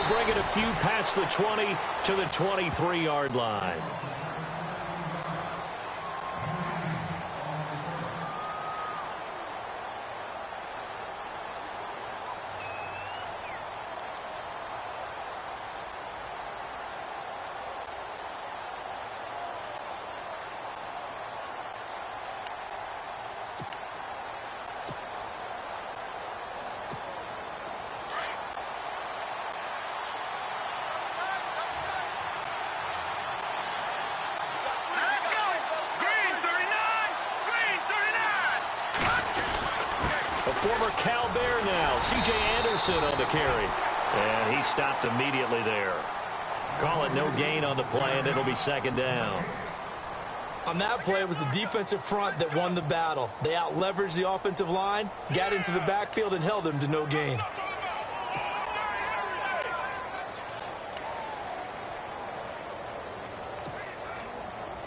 They'll bring it a few past the 20 to the 23-yard line. Former Cal Bear now, C.J. Anderson on the carry. And he stopped immediately there. Call it no gain on the play, and it'll be second down. On that play, it was the defensive front that won the battle. They out-leveraged the offensive line, got into the backfield, and held them to no gain.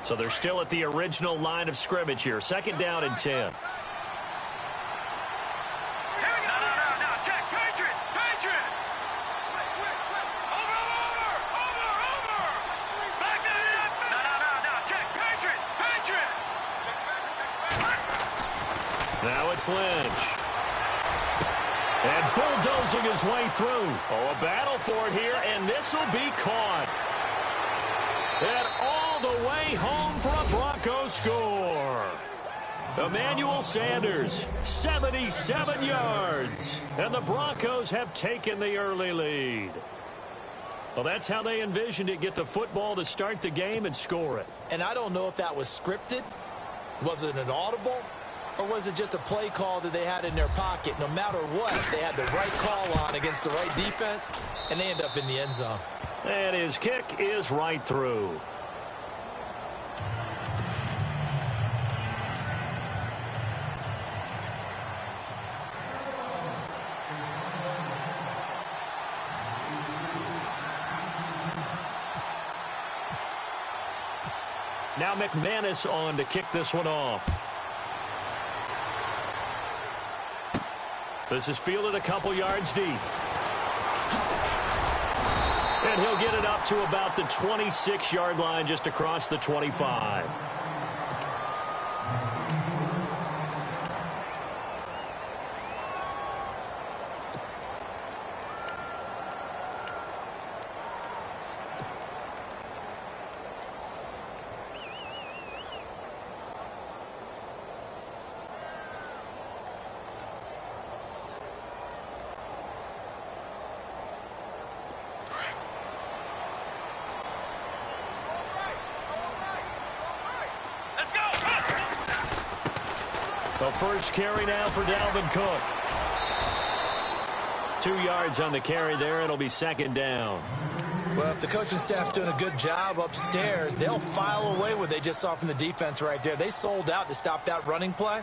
So they're still at the original line of scrimmage here. Second down and 10. Now it's Lynch. And bulldozing his way through. Oh, a battle for it here, and this will be caught. And all the way home for a Broncos score. Emmanuel Sanders, 77 yards. And the Broncos have taken the early lead. Well, that's how they envisioned it. Get the football to start the game and score it. And I don't know if that was scripted. Was it an audible? Or was it just a play call that they had in their pocket? No matter what, they had the right call on against the right defense, and they end up in the end zone. And his kick is right through. Now McManus on to kick this one off. This is fielded a couple yards deep. And he'll get it up to about the 26-yard line, just across the 25. The first carry now for Dalvin Cook. 2 yards on the carry there. It'll be second down. Well, if the coaching staff's doing a good job upstairs, they'll file away what they just saw from the defense right there. They sold out to stop that running play.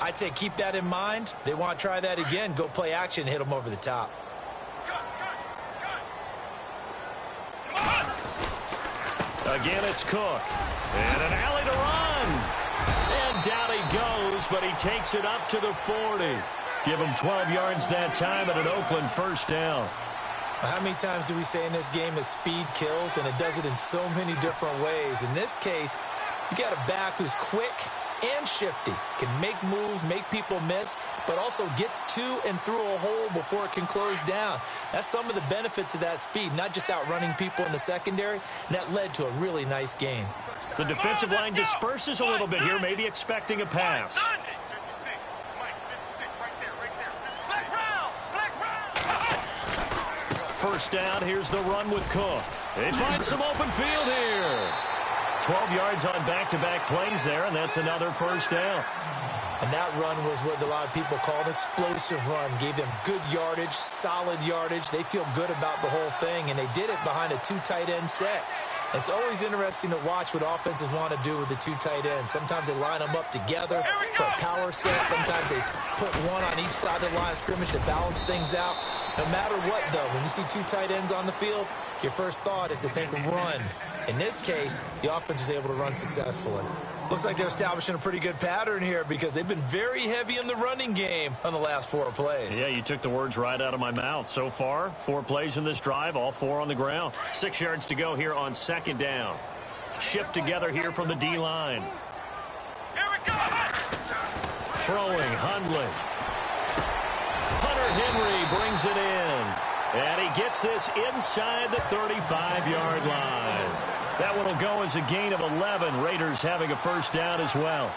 I'd say keep that in mind. They want to try that again. Go play action, hit them over the top. Again, it's Cook. And an alley to run. And down he goes, but he takes it up to the 40. Give him 12 yards that time at an Oakland first down. How many times do we say in this game that speed kills, and it does it in so many different ways? In this case, you got a back who's quick and shifty, can make moves, make people miss, but also gets to and through a hole before it can close down. That's some of the benefits of that speed, not just outrunning people in the secondary, and that led to a really nice game. The defensive line disperses a little bit here, maybe expecting a pass. First down, here's the run with Cook. They find some open field here. 12 yards on back-to-back plays there, and that's another first down. And that run was what a lot of people call an explosive run. Gave them good yardage, solid yardage. They feel good about the whole thing, and they did it behind a 2 tight end set. It's always interesting to watch what offenses want to do with the 2 tight ends. Sometimes they line them up together for a power set. Sometimes they put one on each side of the line of scrimmage to balance things out. No matter what, though, when you see 2 tight ends on the field, your first thought is to think run. In this case, the offense was able to run successfully. Looks like they're establishing a pretty good pattern here because they've been very heavy in the running game on the last 4 plays. Yeah, you took the words right out of my mouth. So far, 4 plays in this drive, all 4 on the ground. 6 yards to go here on 2nd down. Shift together here from the D-line. Here we go! Throwing, Hundley. Hunter Henry brings it in. And he gets this inside the 35-yard line. That one will go as a gain of 11. Raiders having a first down as well.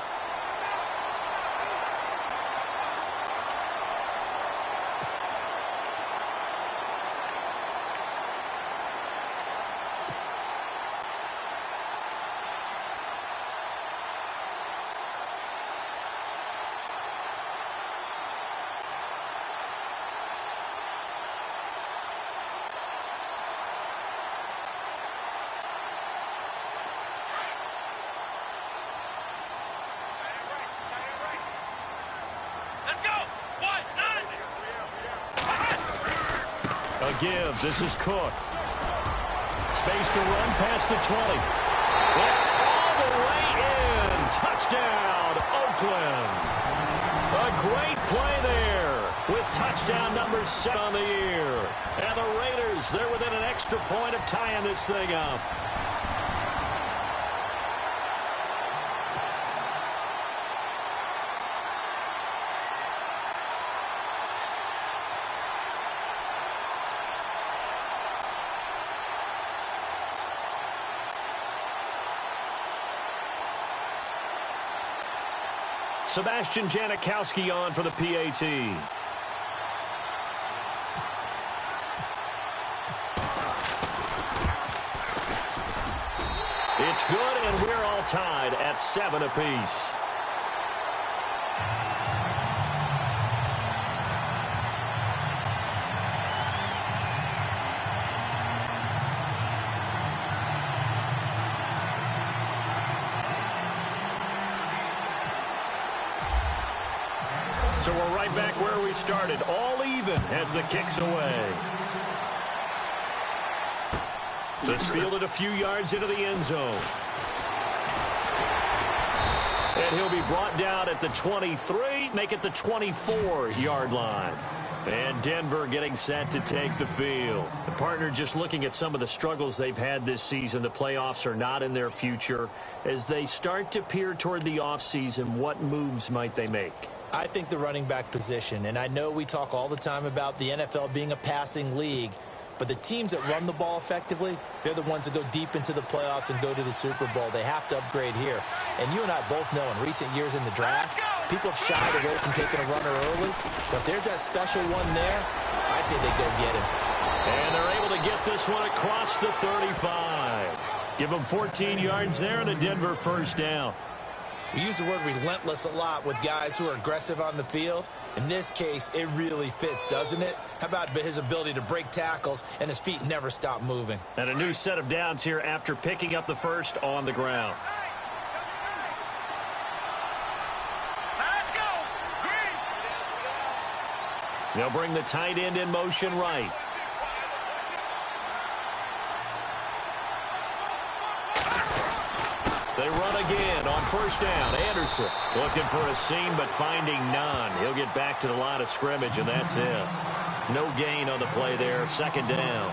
A give. This is Cook. Space to run past the 20. And all the way in. Touchdown, Oakland. A great play there with touchdown number 7 on the year. And the Raiders, they're within an extra point of tying this thing up. Sebastian Janikowski on for the PAT. It's good, and we're all tied at 7 apiece. So we're right back where we started, all even as the kick's away. This fielded a few yards into the end zone. And he'll be brought down at the 23, make it the 24-yard line. And Denver getting set to take the field. The partner just looking at some of the struggles they've had this season. The playoffs are not in their future. As they start to peer toward the offseason, what moves might they make? I think the running back position, and I know we talk all the time about the NFL being a passing league, but the teams that run the ball effectively, they're the ones that go deep into the playoffs and go to the Super Bowl. They have to upgrade here. And you and I both know in recent years in the draft, people have shied away from taking a runner early. But if there's that special one there, I say they go get him. And they're able to get this one across the 35. Give them 14 yards there and a Denver first down. We use the word relentless a lot with guys who are aggressive on the field. In this case, it really fits, doesn't it? How about his ability to break tackles and his feet never stop moving? And a new set of downs here after picking up the first on the ground. Let's go! Green! They'll bring the tight end in motion right. They run again on first down. Anderson looking for a seam but finding none. He'll get back to the line of scrimmage, and that's it. No gain on the play there. Second down.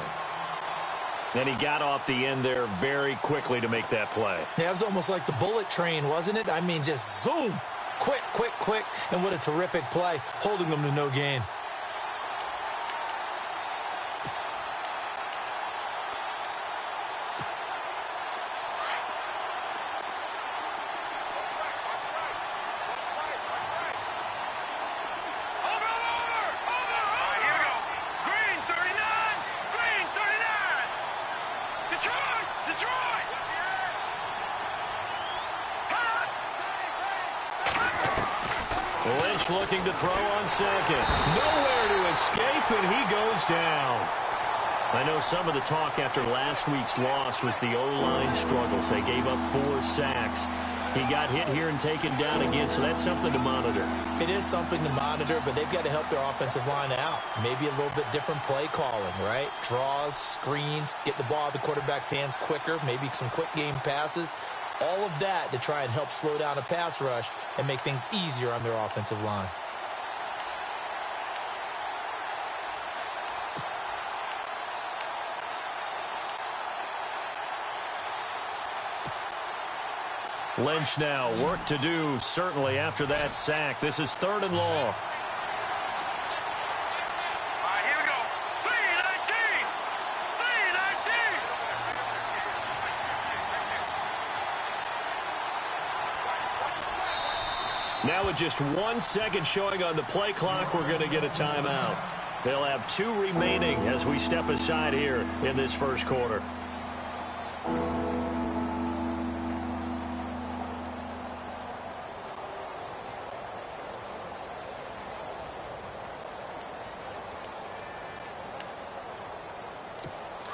And he got off the end there very quickly to make that play. Yeah, it was almost like the bullet train, wasn't it? I mean, just zoom. Quick, quick, quick. And what a terrific play, holding them to no gain. Looking to throw on second. Nowhere to escape, and he goes down. I know some of the talk after last week's loss was the O-line struggles. They gave up 4 sacks. He got hit here and taken down again, so that's something to monitor. It is something to monitor, but they've got to help their offensive line out. Maybe a little bit different play calling, right? Draws, screens, get the ball out of the quarterback's hands quicker, maybe some quick game passes. All of that to try and help slow down a pass rush and make things easier on their offensive line. Lynch now, work to do, certainly, after that sack. This is 3rd and long. All right, here we go. 3-19. 3-19. Now with just 1 second showing on the play clock, we're going to get a timeout. They'll have 2 remaining as we step aside here in this first quarter.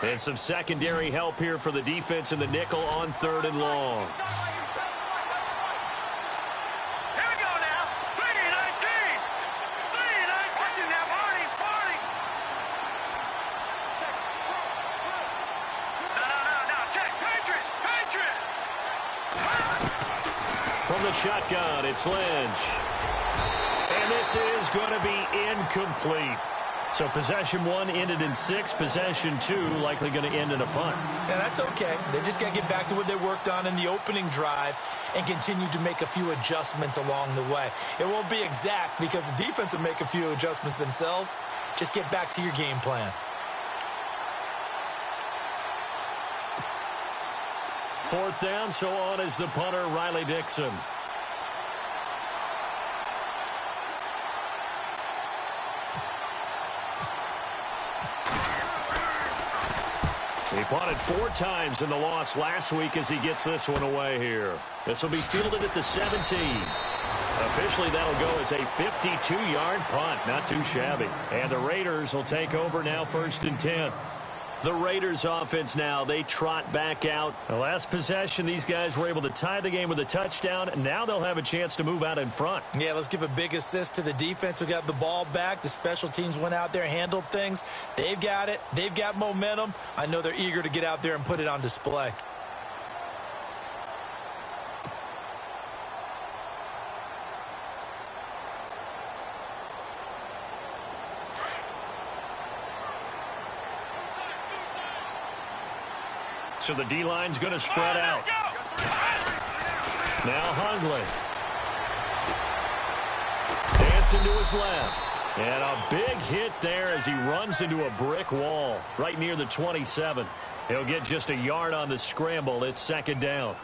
And some secondary help here for the defense in the nickel on 3rd and long. Here we go now. 3-19. 3-19. Watch it now, Barney. No. Check. Patriot. From the shotgun, it's Lynch. And this is going to be incomplete. So possession 1 ended in 6. Possession 2 likely going to end in a punt. Yeah, that's okay. They just got to get back to what they worked on in the opening drive and continue to make a few adjustments along the way. It won't be exact because the defense will make a few adjustments themselves. Just get back to your game plan. 4th down, so on is the punter, Riley Dixon. He punted 4 times in the loss last week as he gets this one away here. This will be fielded at the 17. Officially, that'll go as a 52-yard punt. Not too shabby. And the Raiders will take over now, 1st and 10. The Raiders offense now, they trot back out. The last possession, these guys were able to tie the game with a touchdown, and now they'll have a chance to move out in front. Yeah, let's give a big assist to the defense who got the ball back. The special teams went out there, handled things. They've got it. They've got momentum. I know they're eager to get out there and put it on display. So the D-line's going to spread out. Now Hundley. Dancing to his left. And a big hit there as he runs into a brick wall right near the 27. He'll get just a yard on the scramble. It's 2nd down.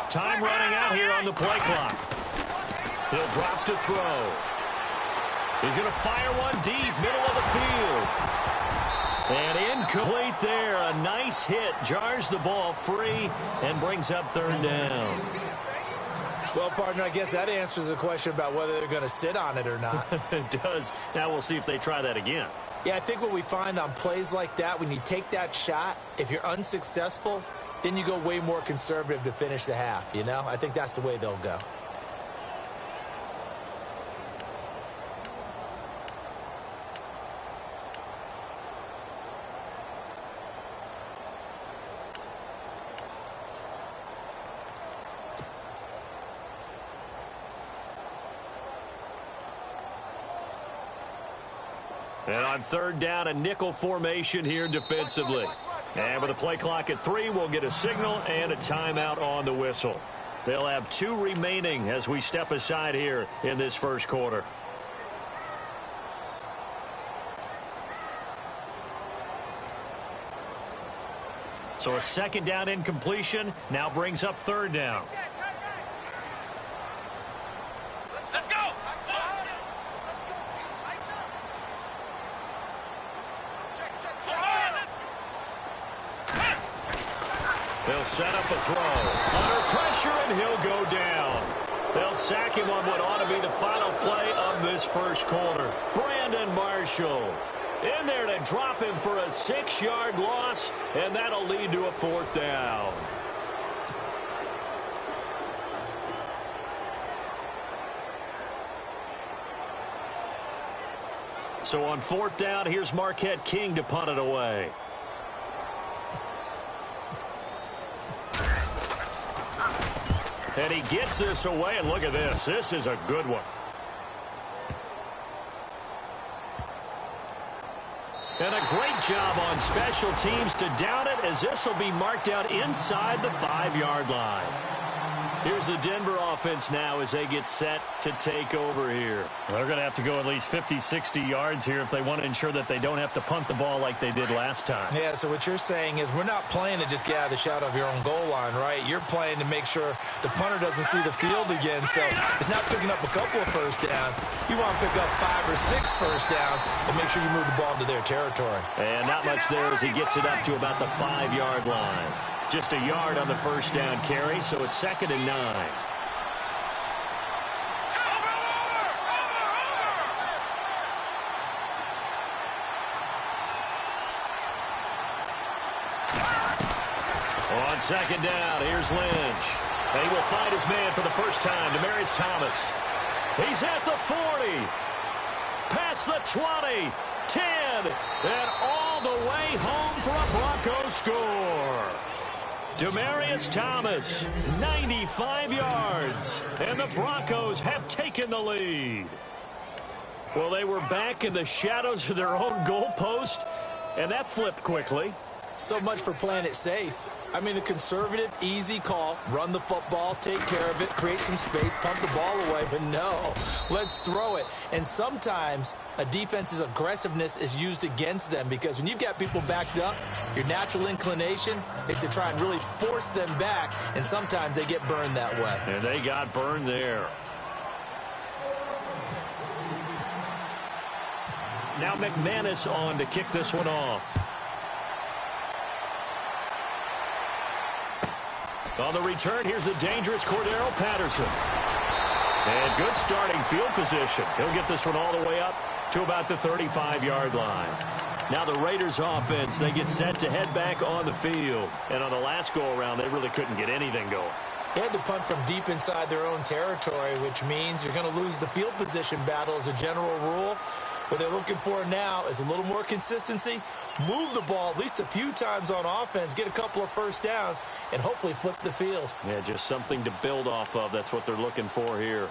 Time running out here on the play clock. He'll drop to throw. He's going to fire one deep, middle of the field. And incomplete there. A nice hit. Jars the ball free and brings up 3rd down. Well, partner, I guess that answers the question about whether they're going to sit on it or not. It does. Now we'll see if they try that again. Yeah, I think what we find on plays like that, when you take that shot, if you're unsuccessful, then you go way more conservative to finish the half, you know? I think that's the way they'll go. And on 3rd down, a nickel formation here defensively. And with the play clock at 3, we'll get a signal and a timeout on the whistle. They'll have 2 remaining as we step aside here in this first quarter. So a second down incompletion now brings up third down. Let's go! They'll set up a throw. Under pressure, and he'll go down. They'll sack him on what ought to be the final play of this first quarter. Brandon Marshall in there to drop him for a 6-yard loss, and that'll lead to a fourth down. So on fourth down, here's Marquette King to punt it away. And he gets this away, and look at this. This is a good one. And a great job on special teams to down it, as this will be marked out inside the 5-yard line. Here's the Denver offense now as they get set to take over here. They're going to have to go at least 50, 60 yards here if they want to ensure that they don't have to punt the ball like they did last time. Yeah, so what you're saying is we're not playing to just get out of the shadow of your own goal line, right? You're playing to make sure the punter doesn't see the field again. So it's not picking up a couple of first downs. You want to pick up 5 or 6 first downs and make sure you move the ball into their territory. And not much there as he gets it up to about the 5-yard line. Just a yard on the first down carry, so it's 2nd and 9. On 2nd down, here's Lynch. And he will find his man for the first time, Demaryius Thomas. He's at the 40. Past the 20. 10. And all the way home for a Broncos score. Demaryius Thomas, 95 yards, and the Broncos have taken the lead. Well, they were back in the shadows of their own goalpost, and that flipped quickly. So much for playing it safe. I mean, a conservative, easy call, run the football, take care of it, create some space, punt the ball away, but no, let's throw it. And sometimes a defense's aggressiveness is used against them because when you've got people backed up, your natural inclination is to try and really force them back, and sometimes they get burned that way. And they got burned there. Now McManus on to kick this one off. On the return, here's the dangerous Cordero Patterson. And good starting field position. He'll get this one all the way up to about the 35-yard line. Now the Raiders offense, they get set to head back on the field. And on the last go-around, they really couldn't get anything going. They had to punt from deep inside their own territory, which means you're going to lose the field position battle as a general rule. What they're looking for now is a little more consistency, move the ball at least a few times on offense, get a couple of first downs, and hopefully flip the field. Yeah, just something to build off of. That's what they're looking for here.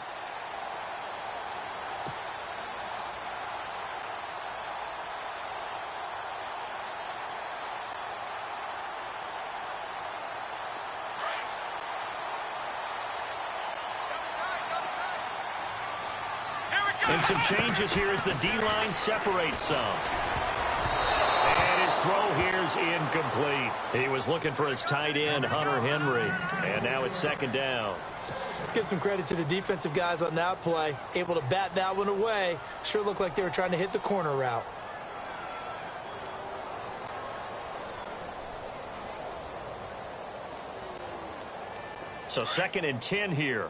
And some changes here as the D-line separates some. And his throw here's incomplete. He was looking for his tight end, Hunter Henry. And now it's 2nd down. Let's give some credit to the defensive guys on that play. Able to bat that one away. Sure looked like they were trying to hit the corner route. So 2nd and 10 here.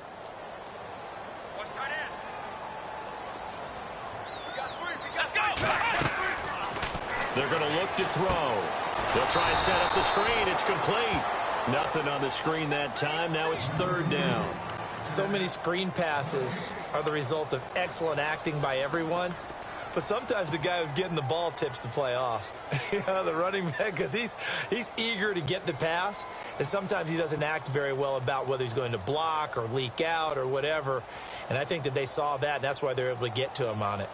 They're going to look to throw. They'll try and set up the screen. It's complete. Nothing on the screen that time. Now it's 3rd down. So many screen passes are the result of excellent acting by everyone. But sometimes the guy who's getting the ball tips the play off. The running back, because he's eager to get the pass. And sometimes he doesn't act very well about whether he's going to block or leak out or whatever. And I think that they saw that, and that's why they're able to get to him on it.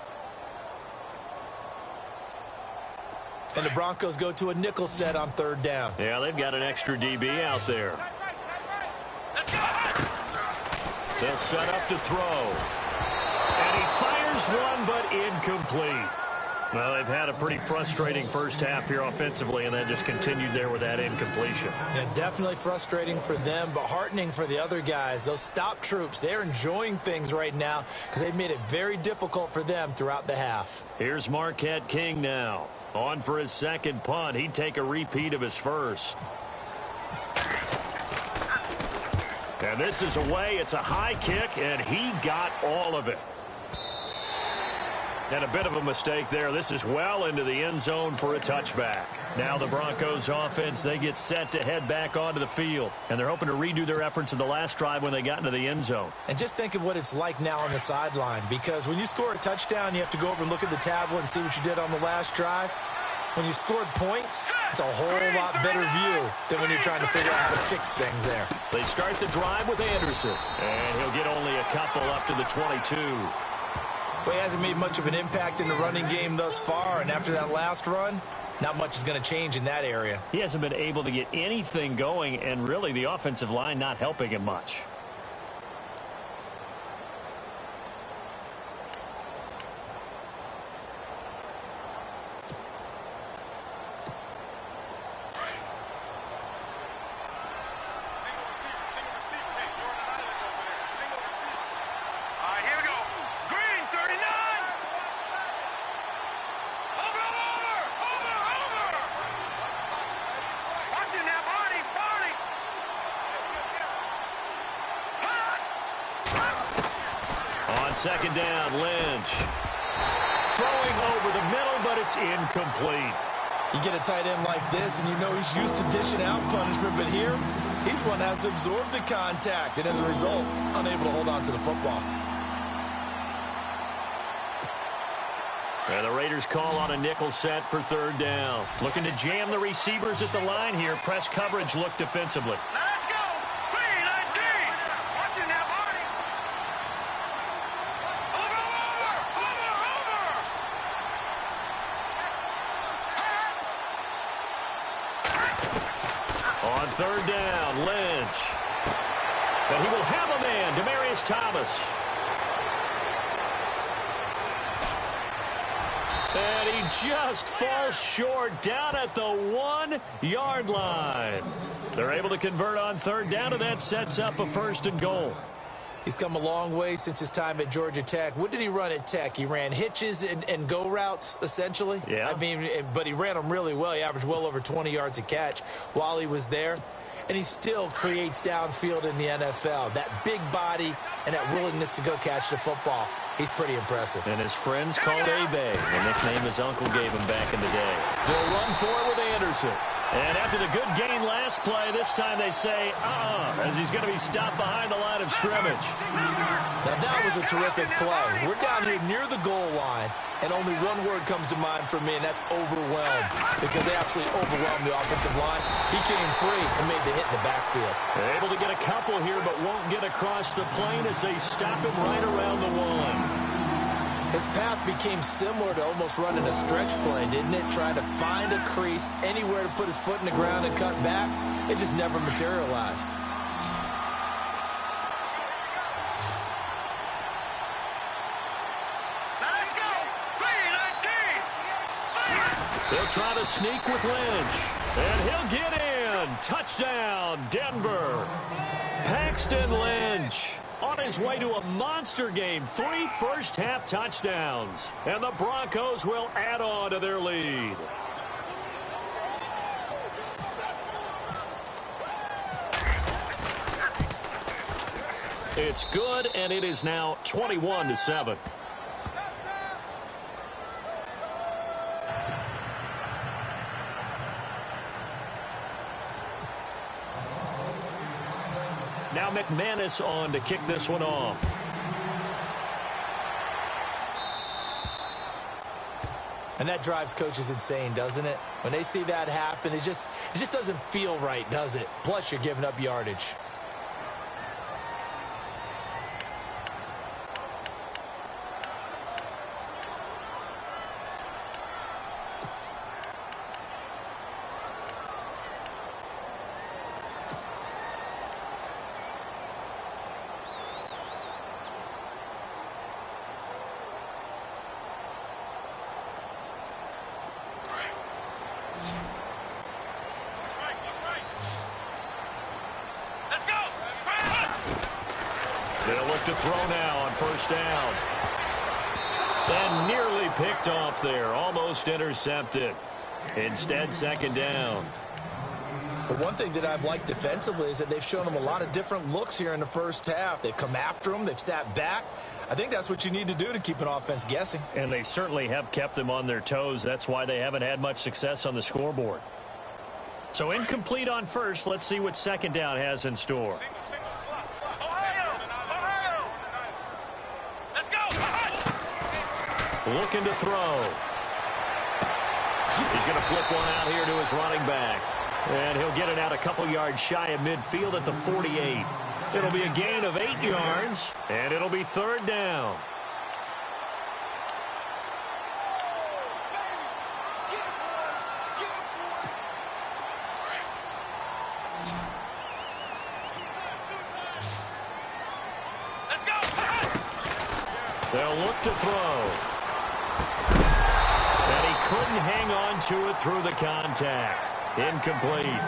And the Broncos go to a nickel set on 3rd down. Yeah, they've got an extra DB out there. They'll set up to throw. And he fires one, but incomplete. Well, they've had a pretty frustrating first half here offensively, and then just continued there with that incompletion. Yeah, definitely frustrating for them, but heartening for the other guys. Those stop troops, they're enjoying things right now because they've made it very difficult for them throughout the half. Here's Marquette King now. On for his second punt. He'd take a repeat of his first. And this is away. It's a high kick, and he got all of it. And a bit of a mistake there. This is well into the end zone for a touchback. Now the Broncos offense, they get set to head back onto the field. And they're hoping to redo their efforts in the last drive when they got into the end zone. And just think of what it's like now on the sideline. Because when you score a touchdown, you have to go over and look at the tablet and see what you did on the last drive. When you scored points, it's a whole lot better view than when you're trying to figure out how to fix things there. They start the drive with Anderson. And he'll get only a couple up to the 22. Well, he hasn't made much of an impact in the running game thus far, and after that last run, not much is going to change in that area. He hasn't been able to get anything going, and really the offensive line not helping him much. Second down, Lynch. Throwing over the middle, but it's incomplete. You get a tight end like this, and you know he's used to dishing out punishment, but here, he's one that has to absorb the contact, and as a result, unable to hold on to the football. And the Raiders call on a nickel set for third down. Looking to jam the receivers at the line here. Press coverage look defensively. Let's go! 3-19! Watching that body! On third down, Lynch. And he will have a man, Demaryius Thomas. And he just falls short down at the 1-yard line. They're able to convert on third down, and that sets up a first and goal. He's come a long way since his time at Georgia Tech. What did he run at Tech? He ran hitches and go routes, essentially. Yeah. I mean, but he ran them really well. He averaged well over 20 yards a catch while he was there. And he still creates downfield in the NFL. That big body and that willingness to go catch the football. He's pretty impressive. And his friends call it Abe, the nickname his uncle gave him back in the day. They'll run for it with Anderson. And after the good gain last play, this time they say, as he's going to be stopped behind the line of scrimmage. Now, that was a terrific play. We're down here near the goal line, and only one word comes to mind for me, and that's overwhelmed, because they absolutely overwhelmed the offensive line. He came free and made the hit in the backfield. They're able to get a couple here, but won't get across the plane as they stop him right around the one. His path became similar to almost running a stretch play, didn't it? Trying to find a crease, anywhere to put his foot in the ground and cut back. It just never materialized. Let's go! 3-19! They'll try to sneak with Lynch. And he'll get in. Touchdown, Denver. Paxton Lynch on his way to a monster game. 3 first-half touchdowns. And the Broncos will add on to their lead. It's good, and it is now 21-7. Now McManus on to kick this one off. And that drives coaches insane, doesn't it? When they see that happen, it just doesn't feel right, does it? Plus, you're giving up yardage. to throw now on first down. And nearly picked off there. Almost intercepted. Instead, second down. But one thing that I've liked defensively is that they've shown them a lot of different looks here in the first half. They've come after them. They've sat back. I think that's what you need to do to keep an offense guessing. And they certainly have kept them on their toes. That's why they haven't had much success on the scoreboard. So incomplete on first. Let's see what second down has in store. Ohio! Let's go! Looking to throw. He's going to flip one out here to his running back. And he'll get it out a couple yards shy of midfield at the 48. It'll be a gain of 8 yards, and it'll be third down. Let's go! They'll look to throw. And he couldn't hang on to it through the contact. Incomplete.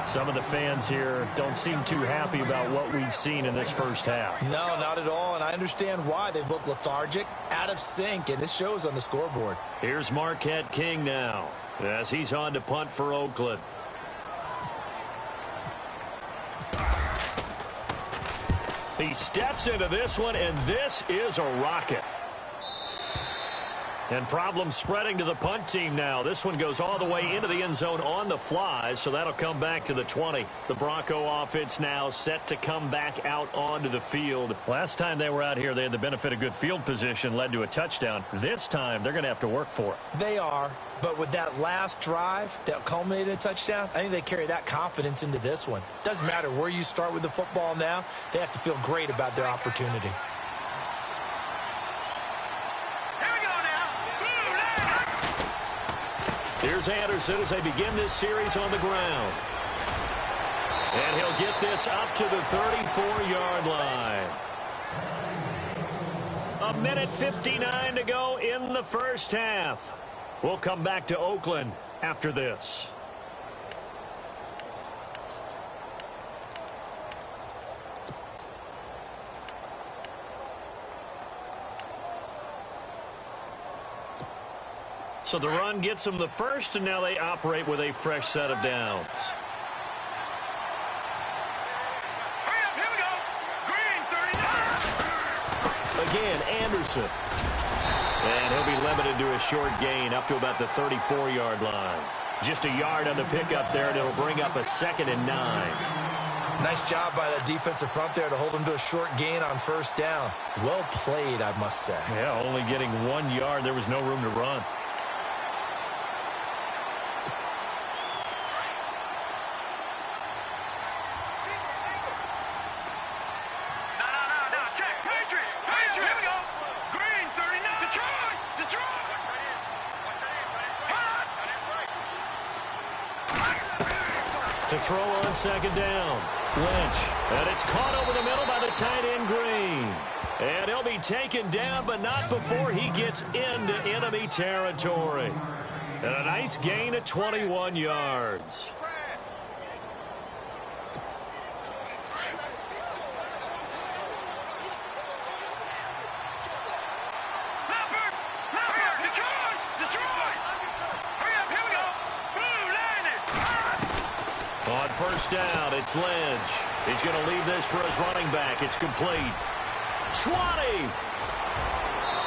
Some of the fans here don't seem too happy about what we've seen in this first half. No, not at all, and I understand why. They've looked lethargic, out of sync, and it shows on the scoreboard. Here's Marquette King now as he's on to punt for Oakland. He steps into this one, and this is a rocket. And problems spreading to the punt team now. This one goes all the way into the end zone on the fly, so that'll come back to the 20. The Bronco offense now set to come back out onto the field. Last time they were out here, they had the benefit of good field position, led to a touchdown. This time, they're going to have to work for it. They are, but with that last drive that culminated in a touchdown, I think they carry that confidence into this one. Doesn't matter where you start with the football now, they have to feel great about their opportunity. Here's Anderson as they begin this series on the ground. And he'll get this up to the 34-yard line. 1:59 to go in the first half. We'll come back to Oakland after this. So the run gets them the first, and now they operate with a fresh set of downs. Hurry up, here we go. Green, 39. Again, Anderson. And he'll be limited to a short gain up to about the 34-yard line. Just a yard on the pickup there, and it'll bring up a 2nd and 9. Nice job by that defensive front there to hold them to a short gain on first down. Well played, I must say. Yeah, only getting 1 yard. There was no room to run. To throw on second down. Lynch. And it's caught over the middle by the tight end Green. And he'll be taken down, but not before he gets into enemy territory. And a nice gain of 21 yards. On first down, it's Lynch. He's going to leave this for his running back. It's complete. 20.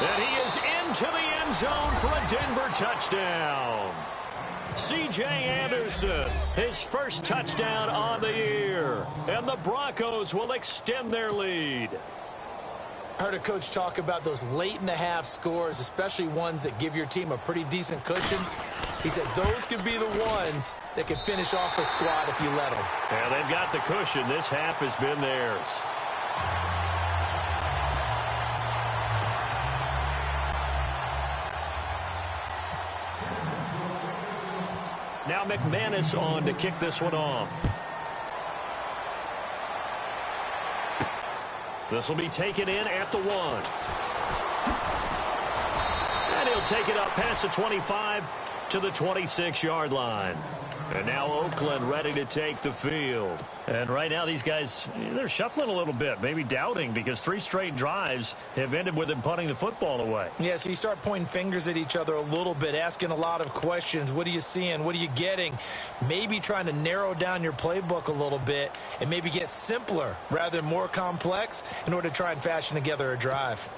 And he is into the end zone for a Denver touchdown. C.J. Anderson, his first touchdown on the year. And the Broncos will extend their lead. I heard a coach talk about those late-in-the-half scores, especially ones that give your team a pretty decent cushion. He said those could be the ones that can finish off a squad if you let them. Yeah, they've got the cushion. This half has been theirs. Now McManus on to kick this one off. This will be taken in at the 1. And he'll take it up past the 25 to the 26-yard line. And now Oakland ready to take the field. And right now these guys, they're shuffling a little bit, maybe doubting, because 3 straight drives have ended with them punting the football away. Yeah, so you start pointing fingers at each other a little bit, asking a lot of questions. What are you seeing? What are you getting? Maybe trying to narrow down your playbook a little bit and maybe get simpler rather than more complex in order to try and fashion together a drive.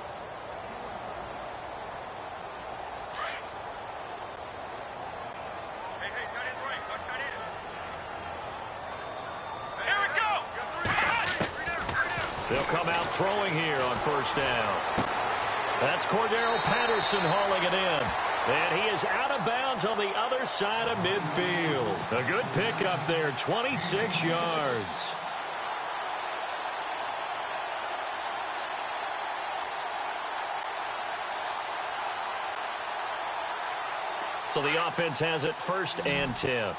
They'll come out throwing here on first down. That's Cordero Patterson hauling it in. And he is out of bounds on the other side of midfield. A good pickup there, 26 yards. So the offense has it 1st and 10.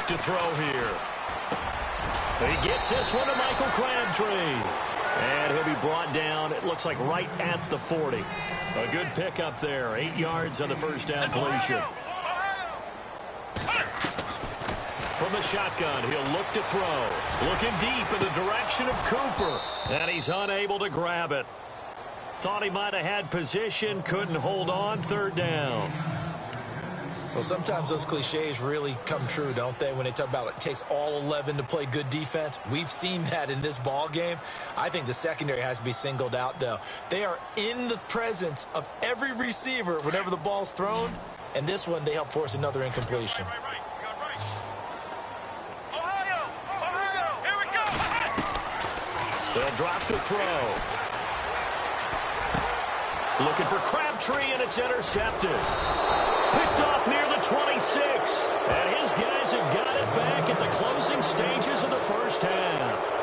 To throw here. He gets this one to Michael Crabtree. And he'll be brought down, it looks like right at the 40. A good pickup there. 8 yards on the first down completion. From the shotgun, he'll look to throw. Looking deep in the direction of Cooper. And he's unable to grab it. Thought he might have had position, couldn't hold on, 3rd down. Well, sometimes those cliches really come true, don't they? When they talk about it takes all 11 to play good defense. We've seen that in this ball game. I think the secondary has to be singled out, though. They are in the presence of every receiver whenever the ball's thrown. And this one, they help force another incompletion. They'll drop the throw. Looking for Crabtree, and it's intercepted. Picked off near the 26. And his guys have got it back at the closing stages of the first half.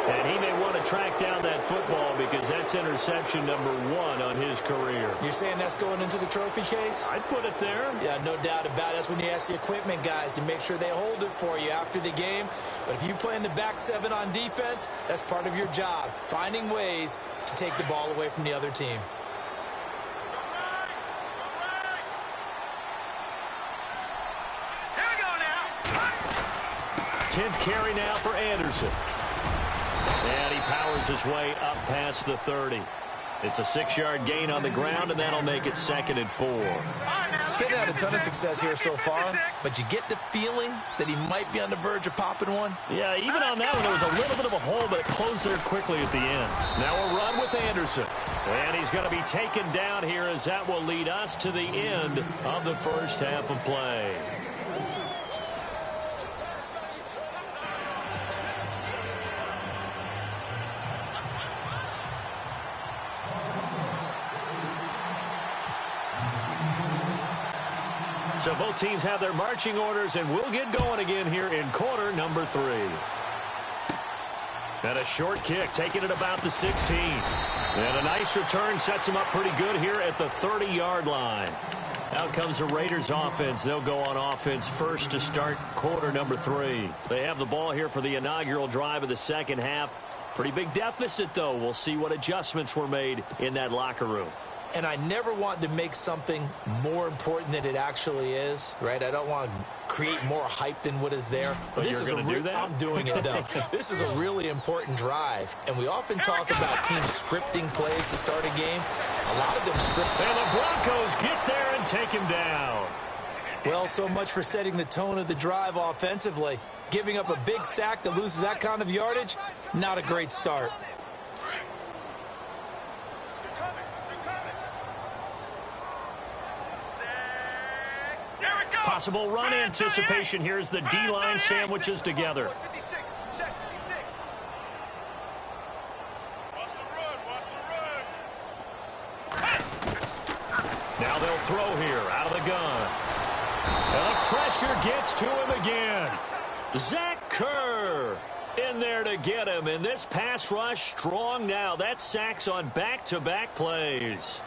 And he may want to track down that football because that's interception number 1 on his career. You're saying that's going into the trophy case? I'd put it there. Yeah, no doubt about it. That's when you ask the equipment guys to make sure they hold it for you after the game. But if you play in the back 7 on defense, that's part of your job, finding ways to take the ball away from the other team. 10th carry now for Anderson. And he powers his way up past the 30. It's a 6-yard gain on the ground, and that'll make it 2nd and 4. Getting had a ton of success here so far, but you get the feeling that he might be on the verge of popping one. Yeah, even on that one, there was a little bit of a hole, but it closed there quickly at the end. Now a run with Anderson. And he's going to be taken down here as that will lead us to the end of the first half of play. So both teams have their marching orders, and we'll get going again here in quarter number 3. And a short kick, taking it about the 16. And a nice return sets them up pretty good here at the 30-yard line. Out comes the Raiders offense. They'll go on offense first to start quarter number 3. They have the ball here for the inaugural drive of the second half. Pretty big deficit, though. We'll see what adjustments were made in that locker room. And I never want to make something more important than it actually is, right? I don't want to create more hype than what is there. But this you're going to do that? I'm doing it, though. This is a really important drive. And we often talk about teams scripting plays to start a game. A lot of them script. And the Broncos get there and take him down. Well, so much for setting the tone of the drive offensively. Giving up a big sack that loses that kind of yardage, not a great start. Possible run anticipation. Here's the D-line sandwiches together. Now they'll throw here out of the gun. And the pressure gets to him again. Zach Kerr in there to get him. And this pass rush strong now. That's sacks on back-to-back plays.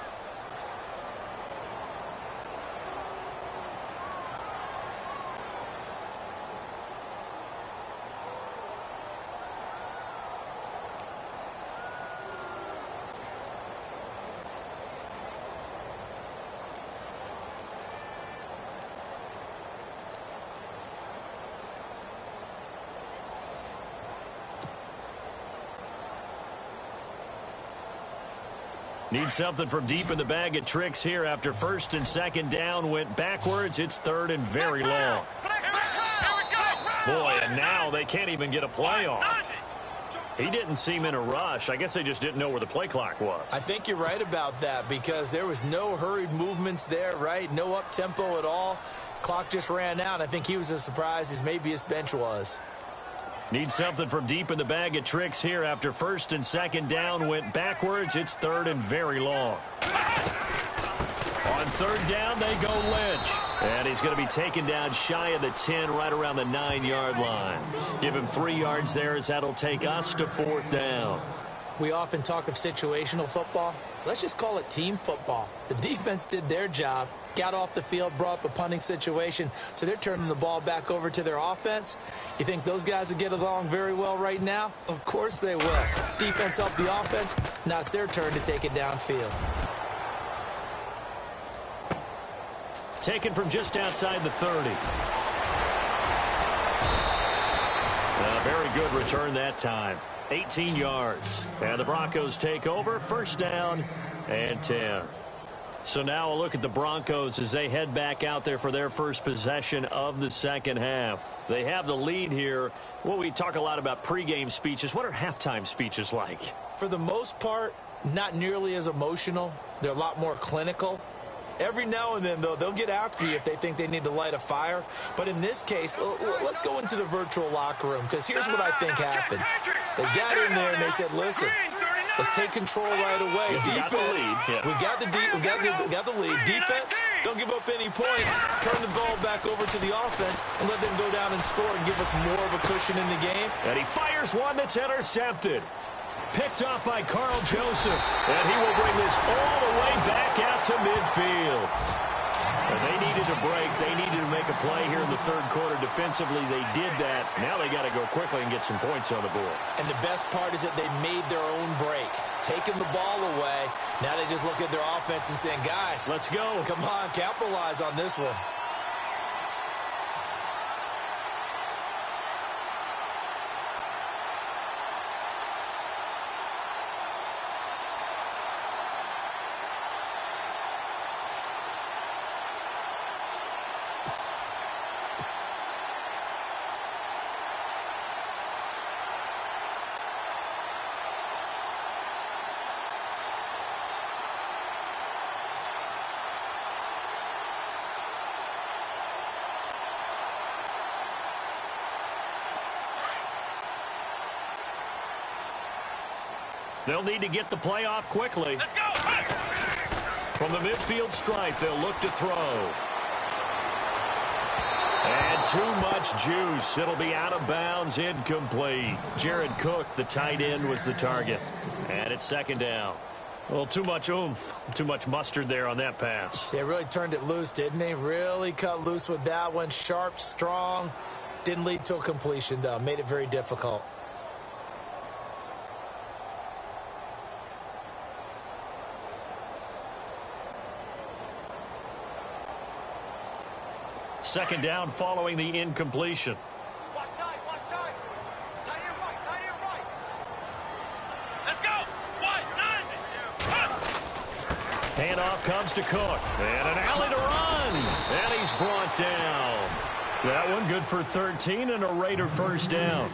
Need something from deep in the bag at tricks here after first and second down went backwards. It's third and very long. Boy, and now they can't even get a play off. He didn't seem in a rush. I guess they just didn't know where the play clock was. I think you're right about that because there was no hurried movements there, right? No up-tempo at all. Clock just ran out. I think he was as surprised as maybe his bench was. Need something from deep in the bag at tricks here after first and second down went backwards. It's third and very long. On third down, they go Lynch. And he's going to be taken down shy of the 10, right around the 9-yard line. Give him 3 yards there as that'll take us to fourth down. We often talk of situational football. Let's just call it team football. The defense did their job, got off the field, brought up a punting situation, so they're turning the ball back over to their offense. You think those guys will get along very well right now? Of course they will. Defense helped the offense. Now it's their turn to take it downfield. Taken from just outside the 30. A very good return that time. 18 yards. And the Broncos take over. First down and 10. So now a look at the Broncos as they head back out there for their first possession of the second half. They have the lead here. Well, we talk a lot about pregame speeches. What are halftime speeches like? For the most part, not nearly as emotional. They're a lot more clinical. Every now and then, though, they'll get after you if they think they need to light a fire. But in this case, let's go into the virtual locker room, because here's what I think happened. They got in there and they said, listen, let's take control right away. Defense, we got the lead. Defense, don't give up any points. Turn the ball back over to the offense and let them go down and score and give us more of a cushion in the game. And he fires one that's intercepted. Picked up by Carl Joseph. And he will bring this all the way back out to midfield. And they needed a break. They needed to make a play here in the third quarter. Defensively, they did that. Now they got to go quickly and get some points on the board. And the best part is that they made their own break. Taking the ball away. Now they just look at their offense and saying, guys, let's go. Come on, capitalize on this one. They'll need to get the play off quickly. Let's go. From the midfield stripe, they'll look to throw. And too much juice. It'll be out of bounds, incomplete. Jared Cook, the tight end, was the target. And it's second down. Well, too much oomph, too much mustard there on that pass. They really turned it loose, didn't they? Really cut loose with that one. Sharp, strong. Didn't lead to a completion, though. Made it very difficult. Second down following the incompletion. Watch tight, watch tight. Tight end right, tight end right. Let's go. Handoff comes to Cook. And an alley to run. And he's brought down. That one good for 13 and a Raider first down.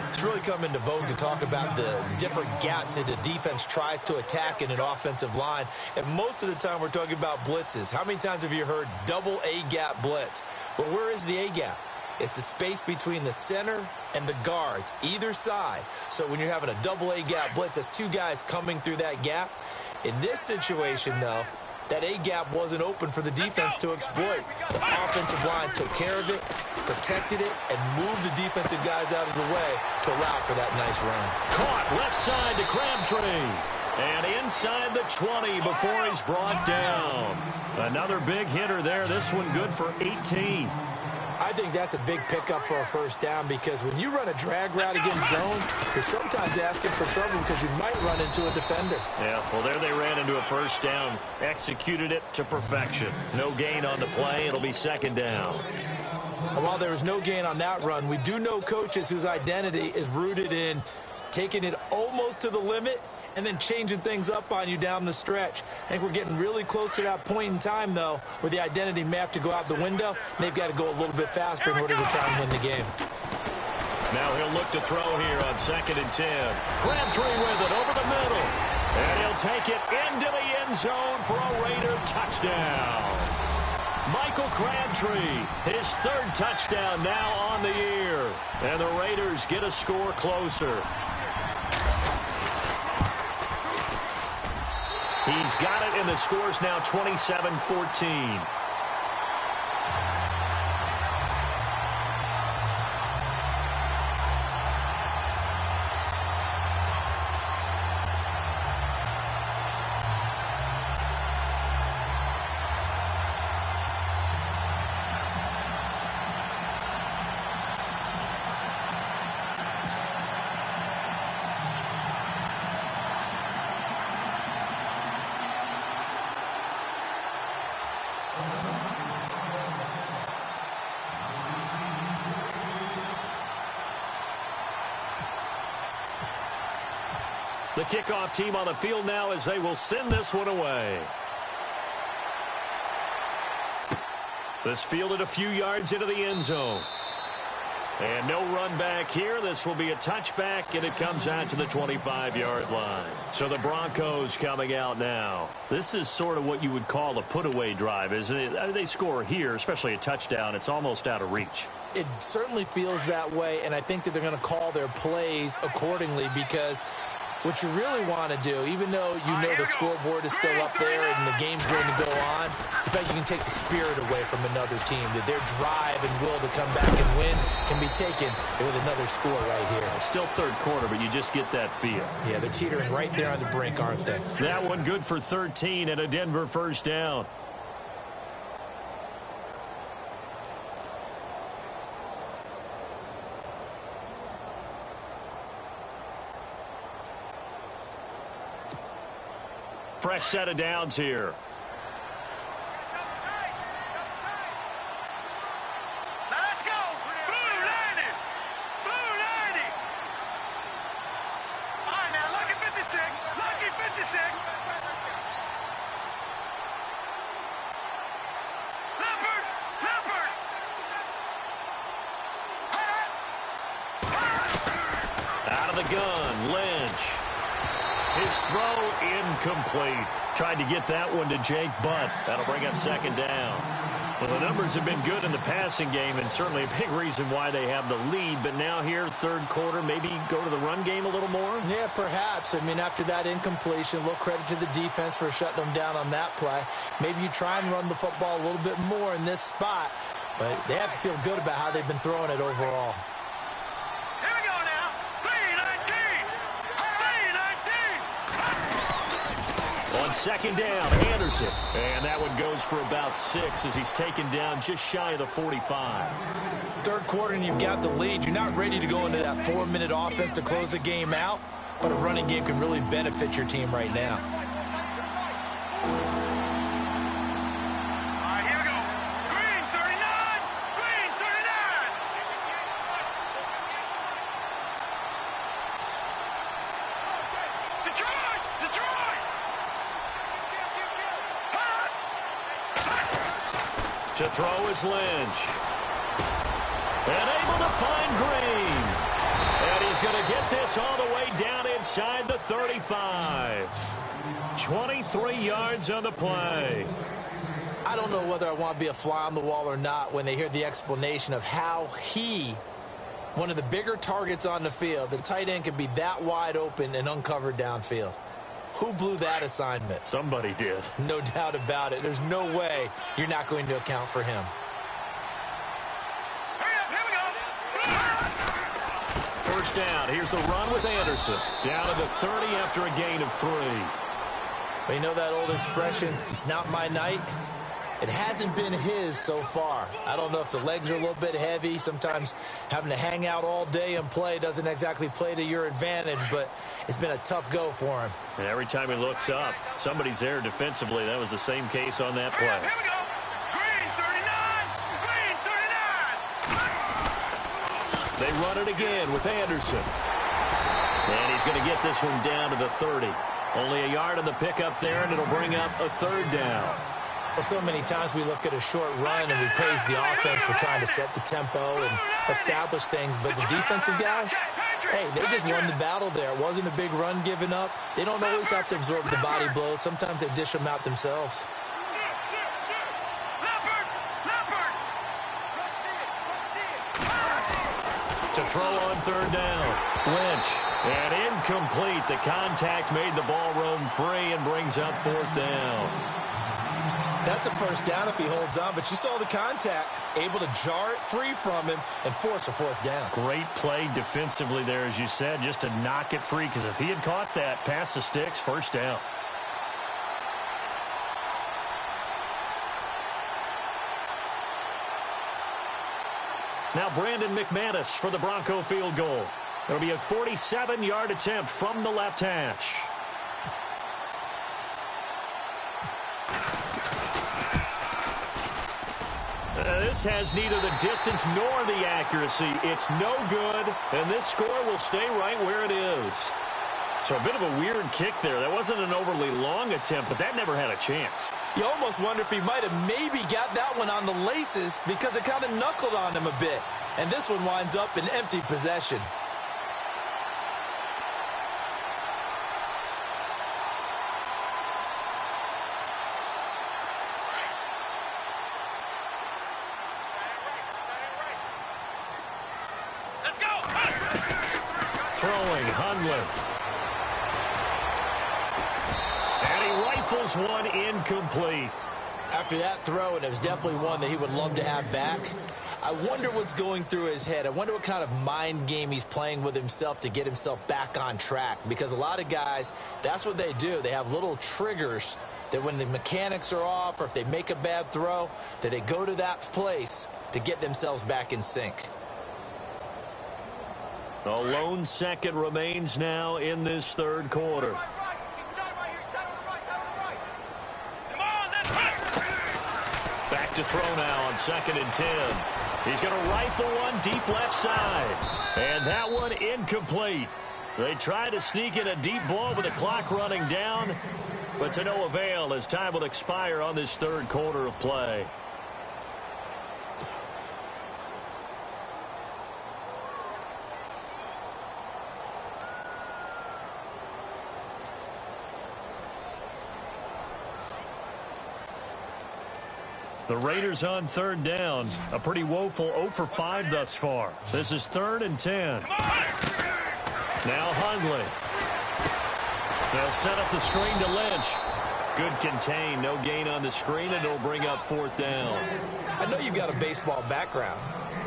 It's really come into vogue to talk about the different gaps that the defense tries to attack in an offensive line. And most of the time we're talking about blitzes. How many times have you heard double A-gap blitz? Well, where is the A-gap? It's the space between the center and the guards, either side. So when you're having a double A-gap blitz, that's two guys coming through that gap. In this situation, though, that A-gap wasn't open for the defense to exploit. The offensive line took care of it, protected it, and moved the defensive guys out of the way to allow for that nice run. Caught left side to Crabtree. And inside the 20 before he's brought down. Another big hitter there. This one good for 18. I think that's a big pickup for a first down because when you run a drag route against zone, you're sometimes asking for trouble because you might run into a defender. Yeah, well, there they ran into a first down. Executed it to perfection. No gain on the play. It'll be second down. And while there was no gain on that run, we do know coaches whose identity is rooted in taking it almost to the limit and then changing things up on you down the stretch. I think we're getting really close to that point in time, though, where the identity may have to go out the window, and they've got to go a little bit faster in order to try and win the game. Now he'll look to throw here on 2nd and 10. Crabtree with it over the middle. And he'll take it into the end zone for a Raider touchdown. Michael Crabtree, his 3rd touchdown now on the year. And the Raiders get a score closer. He's got it, and the score's now 27-14. The kickoff team on the field now as they will send this one away. This fielded a few yards into the end zone. And no run back here. This will be a touchback, and it comes out to the 25-yard line. So the Broncos coming out now. This is sort of what you would call a put-away drive, isn't it? They score here, especially a touchdown. It's almost out of reach. It certainly feels that way, and I think that they're going to call their plays accordingly, because what you really want to do, even though you know the scoreboard is still up there and the game's going to go on, in fact, you can take the spirit away from another team, that their drive and will to come back and win can be taken with another score right here. Still 3rd quarter, but you just get that feel. Yeah, they're teetering right there on the brink, aren't they? That one good for 13 and a Denver 1st down. Fresh set of downs here. Now let's go. Blue 90. Blue 90. All right, now lucky 56. Lucky 56. Leopard. Leopard. Out of the gun, Lynch. His throw incomplete. Tried to get that one to Jake Butt. That'll bring up 2nd down. Well, the numbers have been good in the passing game, and certainly a big reason why they have the lead. But now here, 3rd quarter, maybe go to the run game a little more? Yeah, perhaps. I mean, after that incompletion, a little credit to the defense for shutting them down on that play. Maybe you try and run the football a little bit more in this spot. But they have to feel good about how they've been throwing it overall. On 2nd down, Anderson. And that one goes for about 6 as he's taken down just shy of the 45. 3rd quarter and you've got the lead. You're not ready to go into that 4-minute offense to close the game out, but a running game can really benefit your team right now. To throw is Lynch. And able to find Green. And he's going to get this all the way down inside the 35. 23 yards on the play. I don't know whether I want to be a fly on the wall or not when they hear the explanation of how one of the bigger targets on the field, the tight end, can be that wide open and uncovered downfield. Who blew that assignment? Somebody did. No doubt about it. There's no way you're not going to account for him. First down. Here's the run with Anderson. Down to the 30 after a gain of 3. But you know that old expression, it's not my night? It hasn't been his so far. I don't know if the legs are a little bit heavy. Sometimes having to hang out all day and play doesn't exactly play to your advantage, but it's been a tough go for him. And every time he looks up, somebody's there defensively. That was the same case on that play. Here we go. Green 39. Green 39. They run it again with Anderson. And he's going to get this one down to the 30. Only a yard on the pickup there, and it'll bring up a third down. Well, so many times we look at a short run and we praise the offense for trying to set the tempo and establish things, but the defensive guys, hey, they just won the battle there. It wasn't a big run given up. They don't always have to absorb the body blows. Sometimes they dish them out themselves. To throw on third down, Lynch. And incomplete. The contact made the ball roam free and brings up fourth down. That's a first down if he holds on, but you saw the contact, able to jar it free from him and force a fourth down. Great play defensively there, as you said, just to knock it free, because if he had caught that, past the sticks, first down. Now Brandon McManus for the Bronco field goal. It'll be a 47-yard attempt from the left hash. This has neither the distance nor the accuracy. It's no good, and this score will stay right where it is. So a bit of a weird kick there. That wasn't an overly long attempt, but that never had a chance. You almost wonder if he might have maybe got that one on the laces because it kind of knuckled on him a bit. And this one winds up in empty possession. Throwing, Hundley. And he rifles one incomplete. After that throw, and it was definitely one that he would love to have back, I wonder what's going through his head. I wonder what kind of mind game he's playing with himself to get himself back on track. Because a lot of guys, that's what they do. They have little triggers that when the mechanics are off or if they make a bad throw, that they go to that place to get themselves back in sync. A lone second remains now in this third quarter. Back to throw now on 2nd and 10. He's going to rifle one deep left side. And that one incomplete. They try to sneak in a deep ball with the clock running down, but to no avail as time will expire on this third quarter of play. The Raiders on third down. A pretty woeful 0 for 5 thus far. This is 3rd and 10. Now Hundley. They'll set up the screen to Lynch. Good contain. No gain on the screen, and it'll bring up 4th down. I know you've got a baseball background,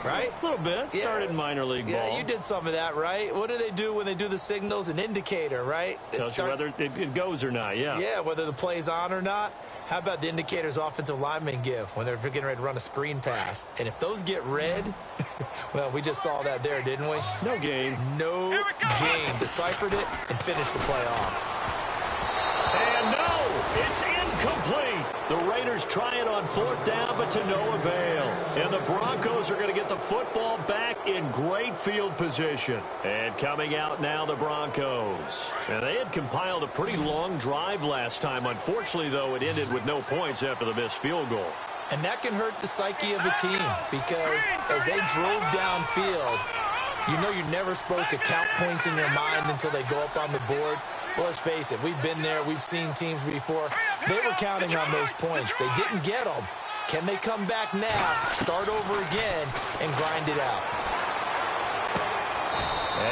right? A little bit. Started in minor league ball. Yeah, you did some of that, right? What do they do when they do the signals? An indicator, right? Tells you whether it goes or not, yeah. Yeah, whether the play's on or not. How about the indicators offensive linemen give when they're getting ready to run a screen pass? And if those get red, well, we just saw that there, didn't we? No gain. No gain. Deciphered it and finished the play off. And no, it's incomplete. The Raiders try it on 4th down, but to no avail. And the Broncos are going to get the football back in great field position. And coming out now, the Broncos. And they had compiled a pretty long drive last time. Unfortunately, though, it ended with no points after the missed field goal. And that can hurt the psyche of a team because as they drove downfield, you know you're never supposed to count points in your mind until they go up on the board. Well, let's face it, we've been there. We've seen teams before. They were counting on those points. They didn't get them. Can they come back now, start over again, and grind it out?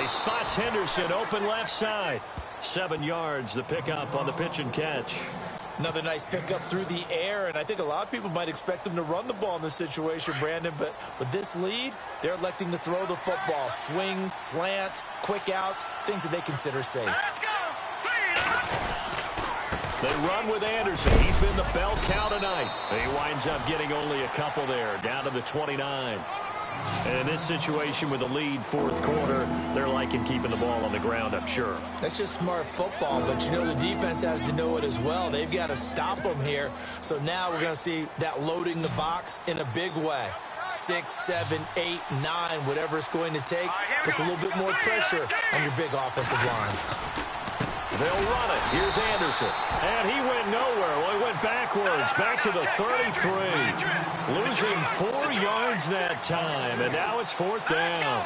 He spots Henderson open left side. 7 yards, the pickup on the pitch and catch. Another nice pickup through the air, and I think a lot of people might expect them to run the ball in this situation, Brandon, but with this lead, they're electing to throw the football. Swings, slants, quick outs, things that they consider safe. They run with Anderson. He's been the bell cow tonight. He winds up getting only a couple there, down to the 29. And in this situation with a lead 4th quarter, they're liking keeping the ball on the ground, I'm sure. That's just smart football, but you know the defense has to know it as well. They've got to stop them here. So now we're going to see that loading the box in a big way. 6, 7, 8, 9, whatever it's going to take, puts a little bit more pressure on your big offensive line. They'll run it. Here's Anderson. And he went nowhere. Well, he went backwards, back to the 33. Losing 4 yards that time, and now it's 4th down.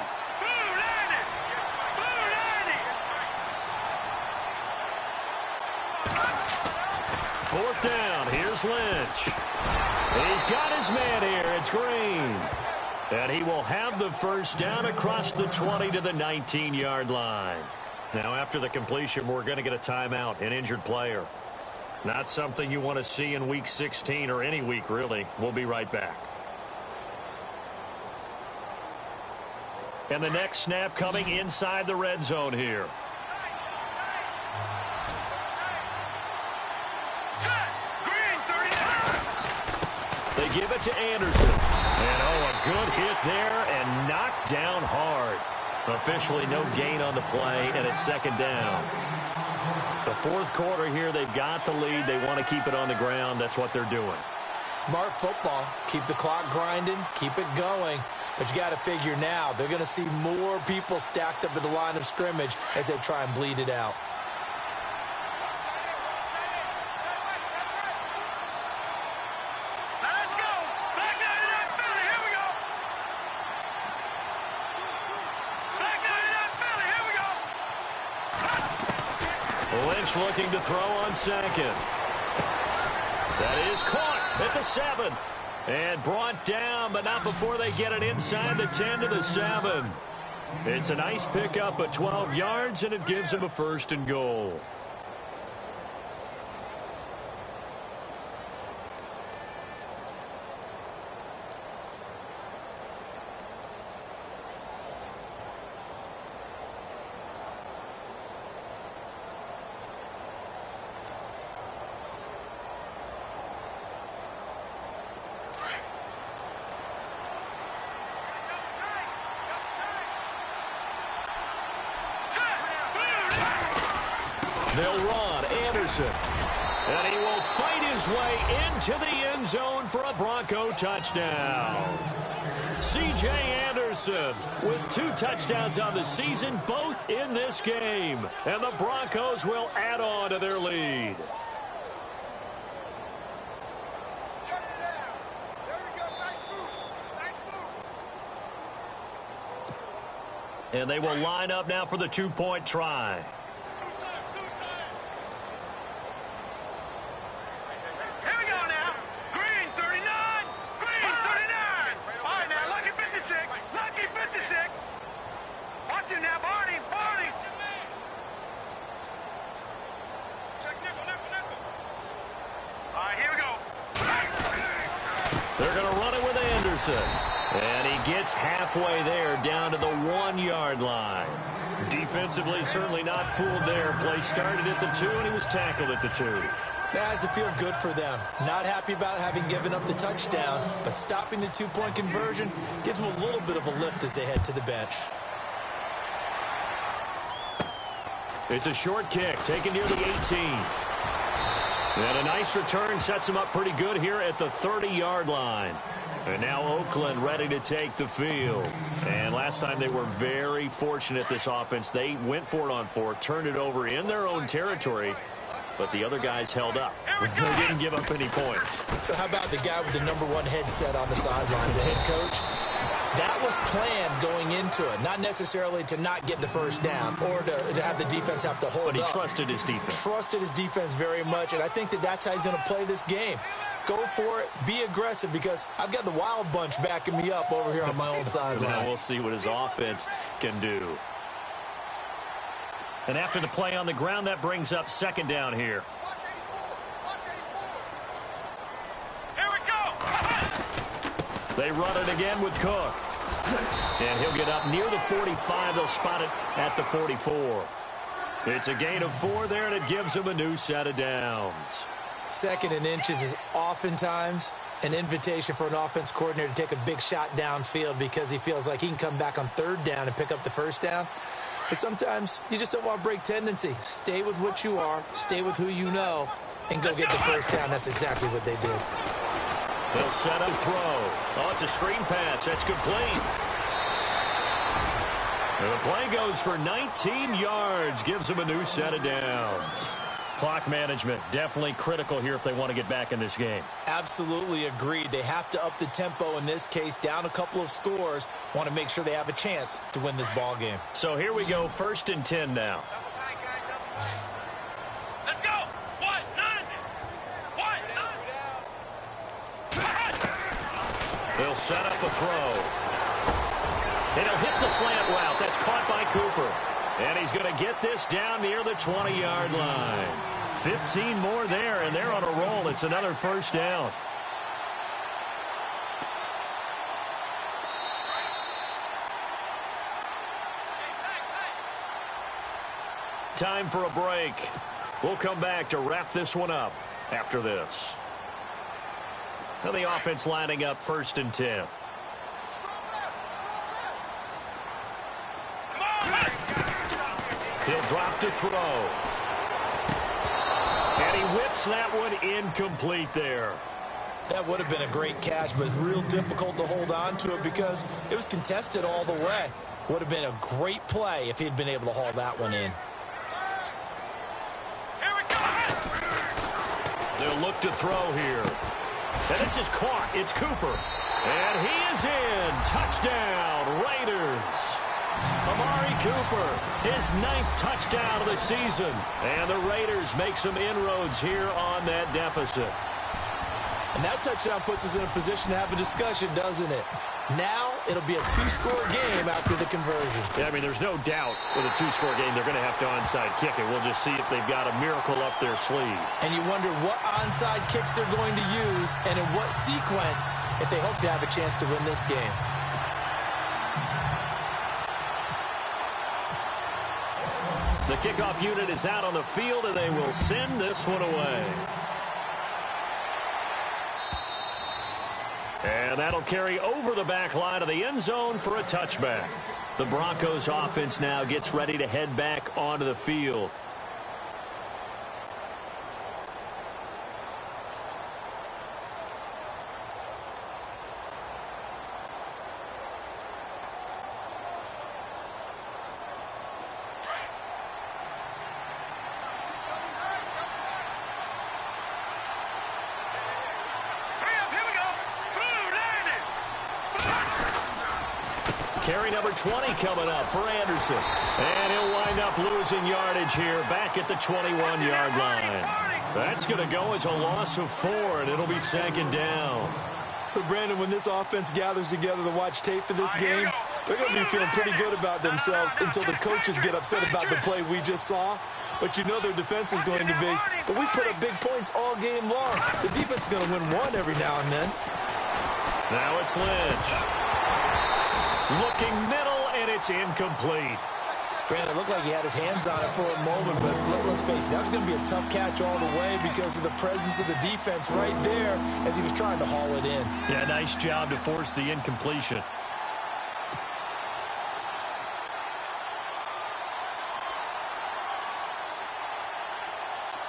Fourth down. Here's Lynch. He's got his man here. It's Green. And he will have the first down across the 20 to the 19-yard line. Now, after the completion, we're going to get a timeout, an injured player. Not something you want to see in Week 16 or any week, really. We'll be right back. And the next snap coming inside the red zone here. They give it to Anderson. And, a good hit there and knocked down hard. Officially no gain on the play, and it's 2nd down. The 4th quarter here, they've got the lead. They want to keep it on the ground. That's what they're doing. Smart football. Keep the clock grinding. Keep it going. But you got to figure now, they're going to see more people stacked up at the line of scrimmage as they try and bleed it out. Lynch looking to throw on second. That is caught at the 7. And brought down, but not before they get it inside the 10 to the 7. It's a nice pickup of 12 yards, and it gives him a 1st and goal. They'll run Anderson. And he will fight his way into the end zone for a Bronco touchdown. C.J. Anderson with 2 touchdowns on the season, both in this game. And the Broncos will add on to their lead. And they will line up now for the 2-point try. They're going to run it with Anderson. And he gets halfway there down to the 1-yard line. Defensively, certainly not fooled there. Play started at the 2, and he was tackled at the 2. That has to feel good for them. Not happy about having given up the touchdown, but stopping the 2-point conversion gives them a little bit of a lift as they head to the bench. It's a short kick taken near the 18. And a nice return sets him up pretty good here at the 30-yard line. And now Oakland ready to take the field. And last time they were very fortunate, this offense. They went for it on 4, turned it over in their own territory, but the other guys held up. They didn't give up any points. So how about the guy with the #1 headset on the sidelines, the head coach? That was planned going into it, not necessarily to not get the first down or to have the defense have to hold up. But he trusted his defense. Trusted his defense very much, and I think that's how he's going to play this game. Go for it, be aggressive, because I've got the wild bunch backing me up over here on my own sideline. Now we'll see what his offense can do. And after the play on the ground, that brings up 2nd down here. Here we go. They run it again with Cook. And he'll get up near the 45. They'll spot it at the 44. It's a gain of 4 there, and it gives them a new set of downs. 2nd and inches is oftentimes an invitation for an offense coordinator to take a big shot downfield because he feels like he can come back on 3rd down and pick up the 1st down. But sometimes you just don't want to break tendency. Stay with what you are, stay with who you know, and go get the 1st down. That's exactly what they did. He'll set up throw. Oh, it's a screen pass. That's complete. And the play goes for 19 yards. Gives him a new set of downs. Clock management definitely critical here if they want to get back in this game. Absolutely agreed. They have to up the tempo in this case, down a couple of scores. Want to make sure they have a chance to win this ball game. So here we go, 1st and 10 now. Let's go. What? None. What? None. They'll set up a throw. And he'll hit the slant route. That's caught by Cooper. And he's going to get this down near the 20-yard line. 15 more there, and they're on a roll. It's another 1st down. Time for a break. We'll come back to wrap this one up after this. Now the offense lining up 1st and 10. He'll drop to throw. And he whips that one incomplete there. That would have been a great catch, but it's real difficult to hold on to it because it was contested all the way. Would have been a great play if he'd been able to haul that one in. Here we go. They'll look to throw here. And this is caught. It's Cooper. And he is in. Touchdown, Raiders. Amari Cooper, his 9th touchdown of the season. And the Raiders make some inroads here on that deficit. And that touchdown puts us in a position to have a discussion, doesn't it? Now it'll be a 2-score game after the conversion. Yeah, I mean, there's no doubt with a 2-score game they're going to have to onside kick it. We'll just see if they've got a miracle up their sleeve. And you wonder what onside kicks they're going to use and in what sequence if they hope to have a chance to win this game. The kickoff unit is out on the field, and they will send this one away. And that'll carry over the back line of the end zone for a touchback. The Broncos offense now gets ready to head back onto the field. Carry number 20 coming up for Anderson. And he'll wind up losing yardage here back at the 21-yard line. That's going to go as a loss of 4, and it'll be 2nd down. So, Brandon, when this offense gathers together to watch tape for this game, they're going to be feeling pretty good about themselves until the coaches get upset about the play we just saw. But you know their defense is going to be. But we put up big points all game long. The defense is going to win one every now and then. Now it's Lynch. Looking middle, and it's incomplete. Brandon, it looked like he had his hands on it for a moment, but let's face it, that was going to be a tough catch all the way because of the presence of the defense right there as he was trying to haul it in. Yeah, nice job to force the incompletion.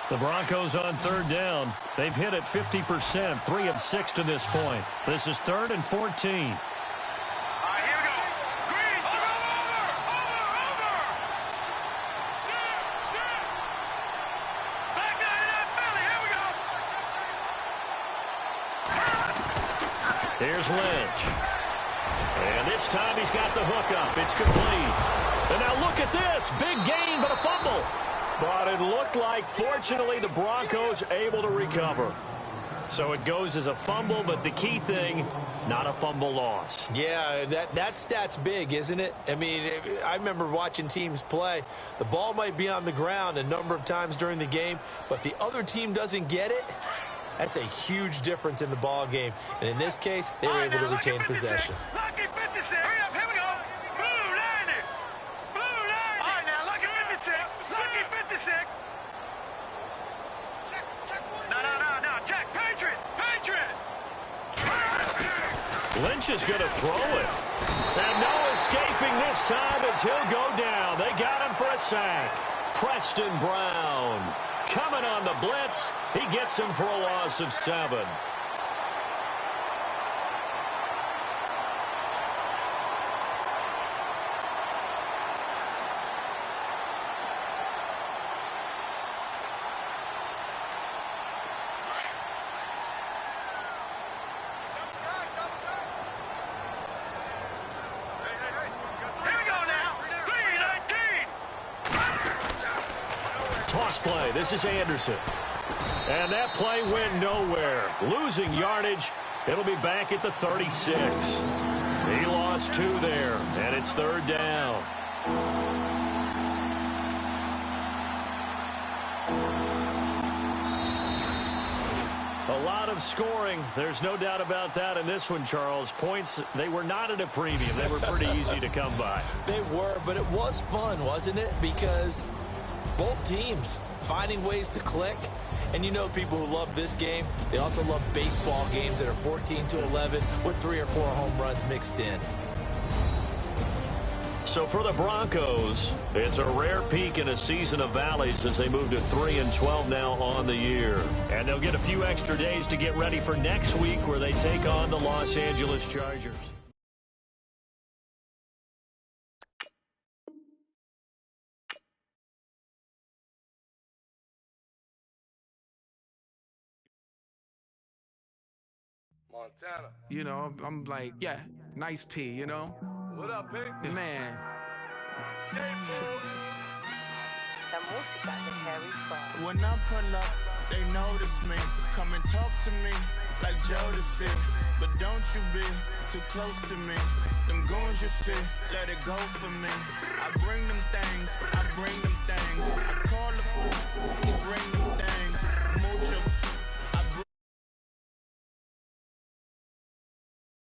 The Broncos on 3rd down. They've hit it 50%, 3 of 6 to this point. This is 3rd and 14. Here's Lynch. And this time he's got the hook up. It's complete. And now look at this. Big gain, but a fumble. But it looked like, fortunately, the Broncos able to recover. So it goes as a fumble, but the key thing, not a fumble loss. Yeah, that stat's big, isn't it? I mean, I remember watching teams play. The ball might be on the ground a number of times during the game, but the other team doesn't get it. That's a huge difference in the ball game. And in this case, they were able to retain possession. Lucky 56. Hurry up, here we go. Blue landed. Blue landed. All right, now, lucky 56. Lucky 56. No. Check. Patriot. Lynch is going to throw it. And no escaping this time as he'll go down. They got him for a sack. Preston Brown coming on the blitz. He gets him for a loss of 7. toss play. This is Anderson. And that play went nowhere. Losing yardage. It'll be back at the 36. He lost 2 there, and it's 3rd down. A lot of scoring. There's no doubt about that in this one, Charles. Points, they were not at a premium. They were pretty easy to come by. They were, but it was fun, wasn't it? Because both teams finding ways to click. And you know people who love this game, they also love baseball games that are 14-11 with 3 or 4 home runs mixed in. So for the Broncos, it's a rare peak in a season of valleys as they move to 3-12 now on the year. And they'll get a few extra days to get ready for next week where they take on the Los Angeles Chargers. Montana. You know, I'm like, yeah, nice P, you know? What up, P? Man. La música de Harry Fraud. When I pull up, they notice me. Come and talk to me like Jodeci. But don't you be too close to me. Them goons you see, let it go for me. I bring them things, I bring